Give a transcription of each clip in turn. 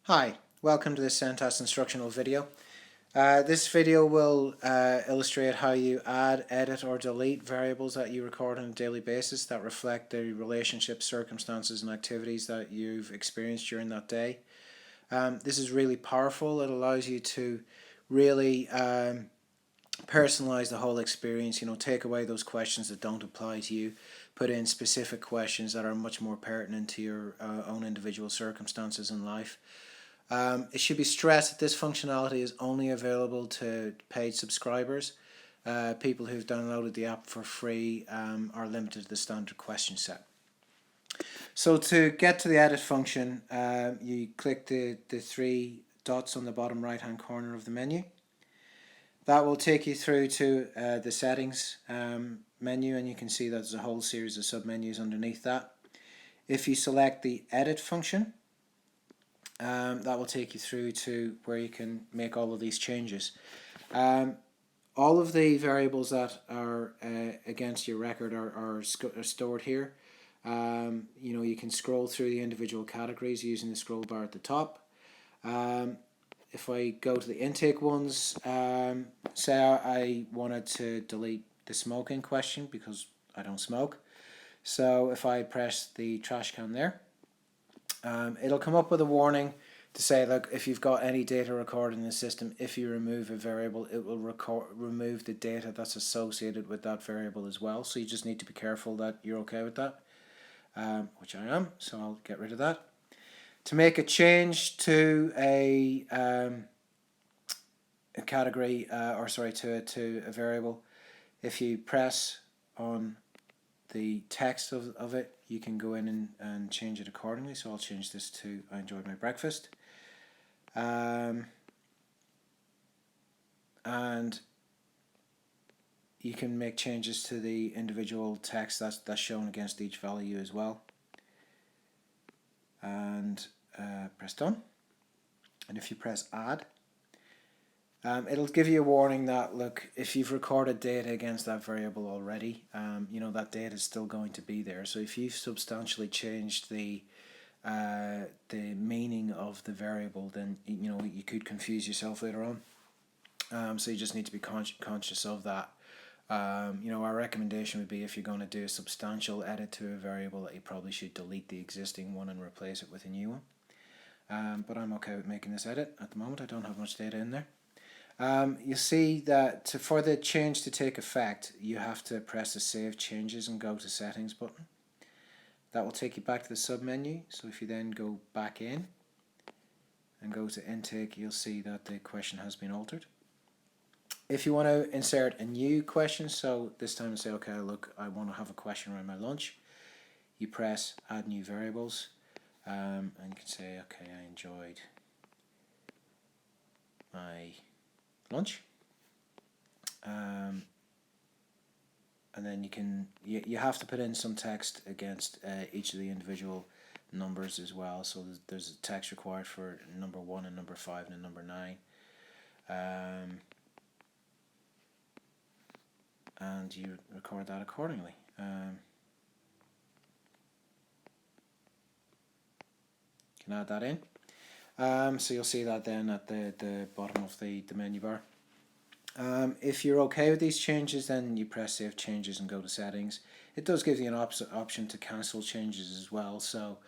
Hi, welcome to this CentOS instructional video. This video will illustrate how you add, edit or delete variables that you record on a daily basis that reflect the relationships, circumstances and activities that you've experienced during that day. This is really powerful. It allows you to really personalize the whole experience, take away those questions that don't apply to you, put in specific questions that are much more pertinent to your own individual circumstances in life. It should be stressed that this functionality is only available to paid subscribers. People who've downloaded the app for free are limited to the standard question set. So to get to the edit function, you click the three dots on the bottom right hand corner of the menu. That will take you through to the settings menu, and you can see that there's a whole series of submenus underneath that. If you select the edit function, that will take you through to where you can make all of these changes. All of the variables that are against your record are stored here. You can scroll through the individual categories using the scroll bar at the top. If I go to the intake ones, say I wanted to delete the smoking question because I don't smoke. So if I press the trash can there, it'll come up with a warning to say, look, if you've got any data recorded in the system, if you remove a variable, it will remove the data that's associated with that variable as well. So you just need to be careful that you're okay with that, which I am, so I'll get rid of that. To make a change to a category, to a variable, if you press on the text of it, you can go in and change it accordingly. So I'll change this to I enjoyed my breakfast. And you can make changes to the individual text that's shown against each value as well. And press done. And if you press add, it'll give you a warning that, look, if you've recorded data against that variable already, that data is still going to be there. So if you've substantially changed the meaning of the variable, then you could confuse yourself later on. So you just need to be conscious of that. Our recommendation would be, if you're going to do a substantial edit to a variable, that you probably should delete the existing one and replace it with a new one. But I'm okay with making this edit at the moment. I don't have much data in there. You see that for the change to take effect, you have to press the Save Changes and go to Settings button. That will take you back to the submenu. So if you then go back in and go to Intake, you'll see that the question has been altered. If you want to insert a new question, so this time say, okay, look, I want to have a question around my lunch, you press Add New Variables, and you can say, okay, I enjoyed my lunch, and then you have to put in some text against each of the individual numbers as well. So there's a text required for number 1 and number 5 and number 9, and you record that accordingly. You can add that in. So you'll see that then at the bottom of the menu bar. If you're okay with these changes, then you press Save Changes and go to Settings. It does give you an option to cancel changes as well. So,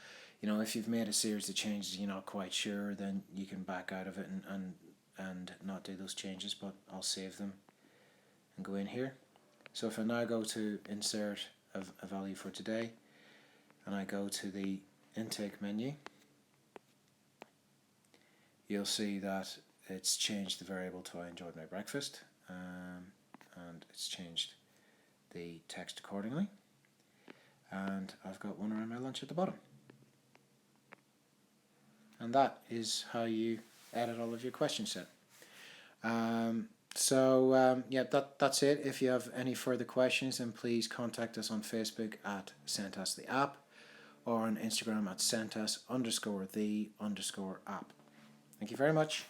if you've made a series of changes you're not quite sure, then you can back out of it and not do those changes. But I'll save them and go in here. So if I now go to Insert a value for today, and I go to the Intake menu, you'll see that it's changed the variable to I enjoyed my breakfast, and it's changed the text accordingly, and I've got one around my lunch at the bottom. And that is how you edit all of your question set. Yeah, that's it. If you have any further questions, then please contact us on Facebook at CentOS the app, or on Instagram at CentOS_the_app. Thank you very much.